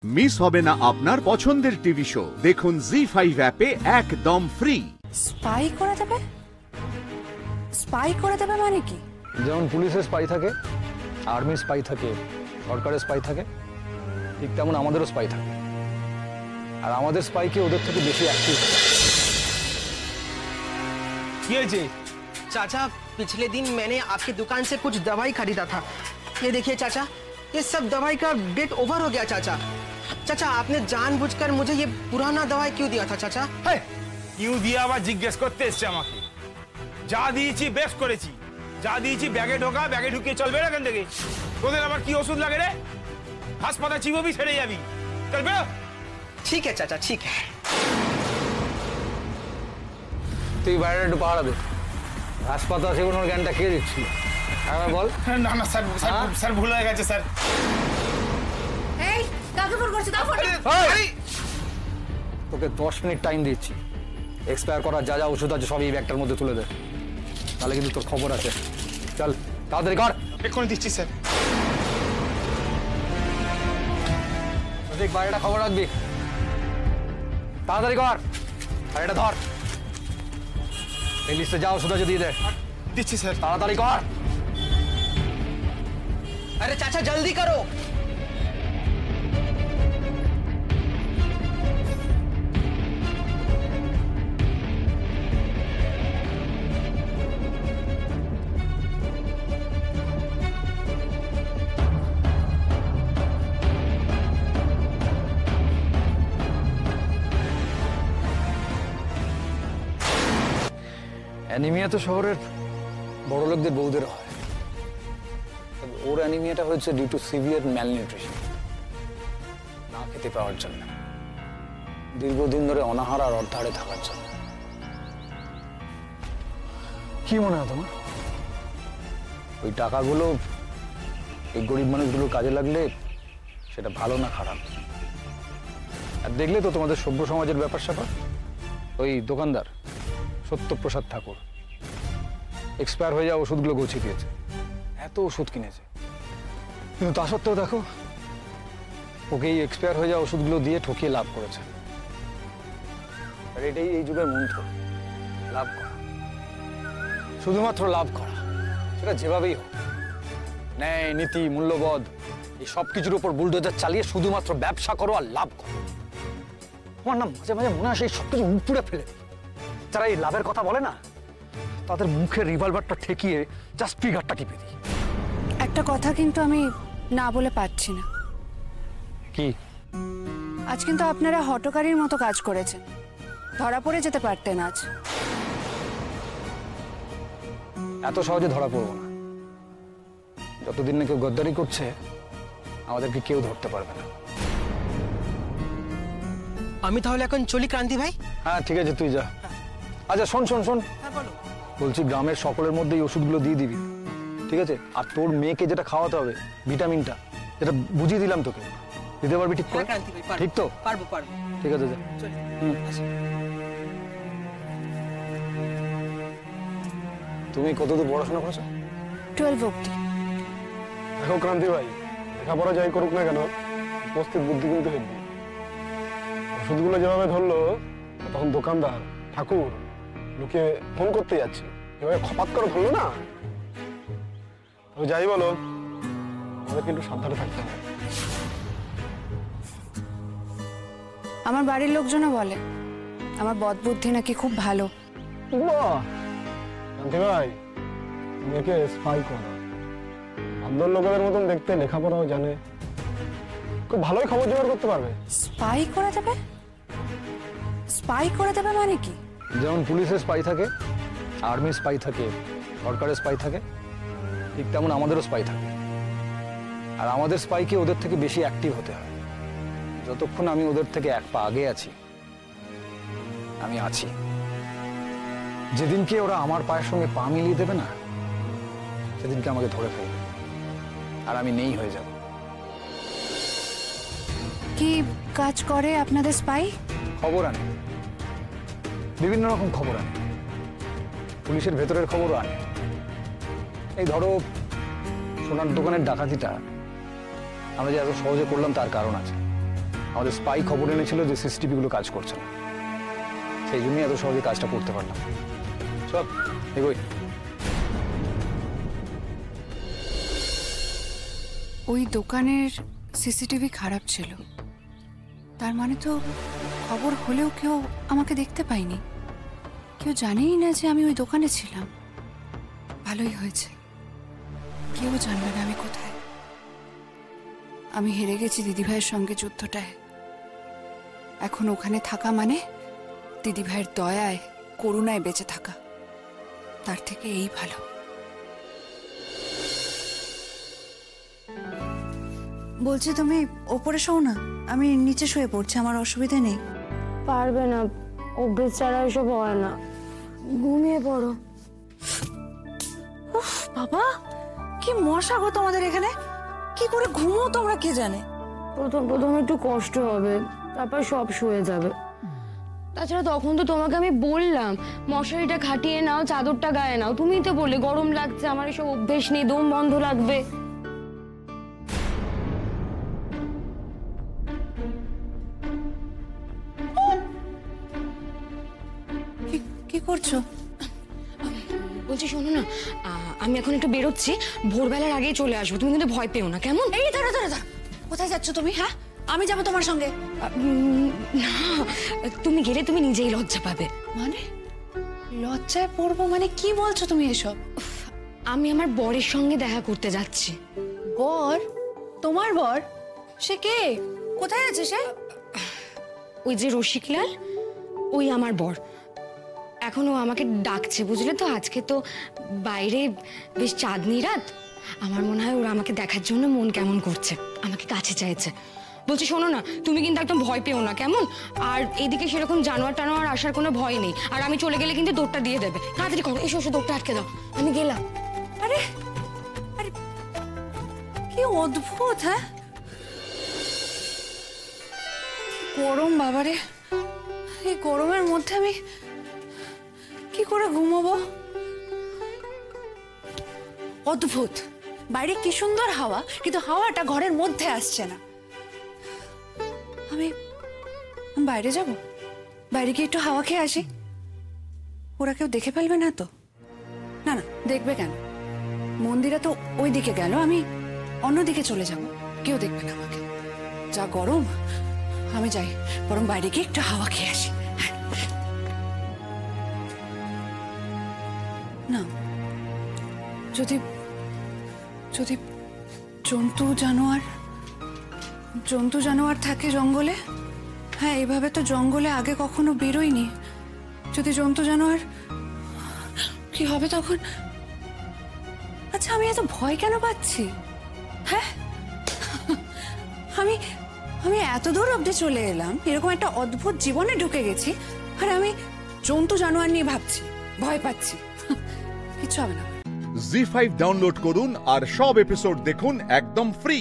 Miss হবে না আপনার পছন্দের টিভি শো। দেখুন জি5 অ্যাপে একদম ফ্রি। স্পাই করে দেবে? স্পাই করে দেবে মানে কি? যেমন পুলিশের স্পাই থাকে, আর্মির স্পাই থাকে, সরকারের স্পাই থাকে, ঠিক তেমন আমাদেরও স্পাই থাকে। আর আমাদের স্পাইকে ওদের থেকে বেশি অ্যাক্টিভ। কি হয়েছে? चाचा, पिछले दिन मैंने आपकी दुकान से कुछ दवाई खरीदा था। ये देखिए चाचा, ये सब दवाई का डेट ओवर हो गया चाचा। चाचा, आपने जानबूझकर मुझे ये पुराना दवाई क्यों दिया था चाचा? क्यों दिया আবার জিজ্ঞেস করতে এসছে আমাকে? যা দিয়েছি বেশ করেছি, যা দিয়েছি ব্যাগে ঢোকা, ব্যাগে ঢুকিয়ে চলবে না কেন থেকে? তোদের আবার কি ওষুধ লাগে রে? হাসপাতাল চিবোবি, ছেড়ে যাবি, চলবে? ठीक है चाचा, ठीक है। তুই বাইরে একটু পাহারা দে। হাসপাতাল সেগুলোর জ্ঞানটা কে দিচ্ছিল? হ্যাঁ বল। না না স্যার, স্যার ভুল হয়ে গেছে স্যার। এই কাকে ফোন করছিস? দাও ফোন। তোকে 10 মিনিট টাইম দিচ্ছি। এক্সপায়ার করার যা যা ওষুধ আছে সব এই ব্যাগটার মধ্যে তুলে দে, তাহলে কিন্তু তোর খবর আছে। চল তাড়াতাড়ি কর। এক্ষুনি দিচ্ছি স্যার। ঠিক বাইরেটা খবর রাখবি, তাড়াতাড়ি কর। আর এটা ধর, এই লিস্টে যা ওষুধ আছে দিয়ে দে। দিচ্ছি স্যার। তাড়াতাড়ি কর। अरे चाचा जल्दी करो। অ্যানিমিয়া তো শহরের বড় লোকদের বউদের হয়। ওর অ্যানিমিয়াটা হয়েছে ডিউ টু সিভিয়ার ম্যালনিউট্রিশন, না খেতে পাওয়ার জন্য, দীর্ঘদিন ধরে অনাহার আর অর্ধাহারে থাকার জন্য। কি মনে হয় তোমার? ওই টাকাগুলো এই গরিব মানুষগুলোর কাজে লাগলে সেটা ভালো না খারাপ? আর দেখলে তো তোমাদের সভ্য সমাজের ব্যাপার স্যাপার। ওই দোকানদার সত্যপ্রসাদ ঠাকুর এক্সপায়ার হয়ে যাওয়া ওষুধগুলো গুছিয়ে দিয়েছে, এত ওষুধ কিনেছে, কিন্তু তা সত্ত্বেও দেখো ওকে এই এক্সপায়ার হয়ে যাওয়া ওষুধগুলো দিয়ে ঠকিয়ে লাভ করেছে। আর এটাই এই যুগের মন্ত্র, লাভ করা, শুধুমাত্র লাভ করা, সেটা যেভাবেই হোক। ন্যায়, নীতি, মূল্যবোধ এই সব কিছুর উপর বুলডোজার চালিয়ে শুধুমাত্র ব্যবসা করো আর লাভ করো। আমার না মাঝে মাঝে মনে আসে এই সব কিছু মুখ পুড়ে ফেলে। যারা এই লাভের কথা বলে না, তাদের মুখে রিভলভারটা ঠেকিয়ে জাস্ট ট্রিগারটা টিপে দিই। একটা কথা কিন্তু আমি না বলে পারছি না। কি? আজ কিন্তু আপনারা হটকারীর মতো কাজ করেছেন, ধরা পড়ে যেতে পারতেন আজ। এত সহজে ধরা পড়বো না। যতদিন না কেউ গদ্দারি করছে আমাদেরকে কেউ ধরতে পারবে না। আমি তাহলে এখন চলি ক্রান্তি ভাই। হ্যাঁ ঠিক আছে, তুই যা। আচ্ছা শোন শোন শোন, হ্যাঁ বলো। বলছি গ্রামের সকলের মধ্যে এই ওষুধগুলো দিয়ে দিবি, ঠিক আছে? আর তোর মেয়েকে যেটা খাওয়াতে হবে, ভিটামিনটা, যেটা বুঝিয়ে দিলাম তোকে, দিতে পারবি ঠিক করে? হ্যাঁ ক্রান্তি ভাই, পারবো। ঠিক তো? পারবো পারবো। ঠিক আছে যা। চলি। তুমি কতদূর পড়াশোনা করেছো? 12 অবধি। দেখো ক্রান্তি ভাই, লেখাপড়া যাই করুক না কেন, উপস্থিত বুদ্ধি কিন্তু হেঁটবে। ওষুধগুলো যেভাবে ধরলো, তখন দোকানদার ঠাকুর লোকে ফোন করতে যাচ্ছে, যেভাবে খপাত করে ধরলো না। তবে যাই বলো, আমাদের কিন্তু সাবধানে থাকতে হবে। আমার বাড়ির লোকজনও বলে আমার বদবুদ্ধি নাকি খুব ভালো। ক্রান্তি ভাই, তুমি একে স্পাই করো। ভদ্র লোকেদের মতন দেখতে, লেখাপড়াও জানে, খুব ভালোই খবর জোগাড় করতে পারবে। স্পাই করে দেবে? স্পাই করে দেবে মানে কি? যেমন পুলিশের স্পাই থাকে, আর্মির স্পাই থাকে, সরকারের স্পাই থাকে, ঠিক তেমন আমাদেরও স্পাই থাকে। আর আমাদের স্পাইকে ওদের থেকে বেশি অ্যাক্টিভ হতে হয়। যতক্ষণ আমি ওদের থেকে এক পা আগে আছি, আমি আছি। যেদিনকে ওরা আমার পায়ের সঙ্গে পা মিলিয়ে দেবে না, সেদিনকে আমাকে ধরে ফেলবে, আর আমি নেই হয়ে যাব। কি কাজ করে আপনাদের স্পাই? খবর আনে, বিভিন্ন রকম খবর আনে, পুলিশের ভেতরের খবরও আনে। এই ধরো সোনার দোকানের ডাকাতিটা আমরা যে এত সহজে করলাম তার কারণ আছে। আমাদের স্পাই খবর এনেছিল যে সিসিটিভি গুলো কাজ করছে না, সেই জন্যই এত সহজে কাজটা করতে পারলাম। চল এগোই। ওই দোকানের সিসিটিভি খারাপ ছিল, তার মানে তো খবর হলেও কেউ আমাকে দেখতে পায়নি, কেউ জানেই না যে আমি ওই দোকানে ছিলাম। ভালোই হয়েছে, কেউ জানবে না আমি কোথায়। আমি হেরে গেছি দিদিভাইয়ের সঙ্গে যুদ্ধটায়। এখন ওখানে থাকা মানে দিদিভাইয়ের দয়ায় করুণায় বেঁচে থাকা, তার থেকে এই ভালো। বলছি তুমি ওপরে শোও না, আমি নিচে শুয়ে পড়ছি, আমার অসুবিধা নেই। পারবে না, অভ্যেস ছাড়া এসব হয় না, ঘুমিয়ে পড়ো। উফ বাবা, কি মশা গো তোমাদের এখানে, কি করে ঘুমো তোমরা কে জানে। প্রথম প্রথম একটু কষ্ট হবে, তারপর সব শুয়ে যাবে। তাছাড়া তখন তো তোমাকে আমি বললাম মশারিটা খাটিয়ে নাও, চাদরটা গায়ে নাও, তুমিই তো বললে গরম লাগছে, আমার এসব অভ্যেস নেই, দম বন্ধ লাগবে। কি করছো? বলছি শোনো না, আমি এখন একটু বেরোচ্ছি, ভোরবেলার আগেই চলে আসবো, তুমি কিন্তু ভয় পেও না, কেমন? এই দাঁড়া দাঁড়া দাঁড়া, কোথায় যাচ্ছ তুমি? হ্যাঁ, আমি যাবো তোমার সঙ্গে। না, তুমি গেলে তুমি নিজেই লজ্জা পাবে। মানে লজ্জায় পড়বো মানে কি বলছো তুমি এসব? আমি আমার বরের সঙ্গে দেখা করতে যাচ্ছি। বর? তোমার বর? সে কে? কোথায় আছে সে? ওই যে রসিকলাল, ওই আমার বর। এখনো আমাকে ডাকছে, বুঝলে তো। আজকে তো বাইরে বেশ চাঁদনি রাত, আমার মনে হয় ওরা আমাকে দেখার জন্য মন কেমন করছে, আমাকে কাছে চাইছে। বলছি শোনো না, তুমি কিন্তু একদম ভয় পেও না, কেমন? আর এদিকে সেরকম জানোয়ার টানোয়ার আসার কোনো ভয় নেই, আর আমি চলে গেলে কিন্তু দৌড়টা দিয়ে দেবে। তাড়াতাড়ি করো, এসো এসো, দৌড়টা আটকে দাও, আমি গেলাম। আরে আরে কি অদ্ভুত! হ্যাঁ, গরম বাবারে, এই গরমের মধ্যে আমি কি করে ঘুমাবো? অদ্ভুত, বাইরে কি সুন্দর হাওয়া, কিন্তু হাওয়াটা ঘরের মধ্যে আসছে না। আমি বাইরে যাব, বাইরে গিয়ে একটু হাওয়া খেয়ে আসি। ওরা কেউ দেখে ফেলবে না তো? না না, দেখবে কেন? মন্দিরা তো ওই দিকে গেল, আমি অন্যদিকে চলে যাব, কেউ দেখবে না আমাকে। যা গরম, আমি যাই বরং বাইরে গিয়ে একটু হাওয়া খেয়ে আসি। না, যদি যদি জন্তু জানোয়ার থাকে জঙ্গলে, হ্যাঁ এভাবে তো জঙ্গলে আগে কখনো বেরোয়নি, যদি জন্তু জানোয়ার, কি হবে তখন? আচ্ছা, আমি এত ভয় কেন পাচ্ছি? হ্যাঁ, আমি এত দূর অব্দি চলে এলাম, এরকম একটা অদ্ভুত জীবনে ঢুকে গেছি, আর আমি জন্তু জানোয়ার নিয়ে ভাবছি, ভয় পাচ্ছি। কিচ্ছু হবে না। জি5 ডাউনলোড করুন আর সব এপিসোড দেখুন একদম ফ্রি।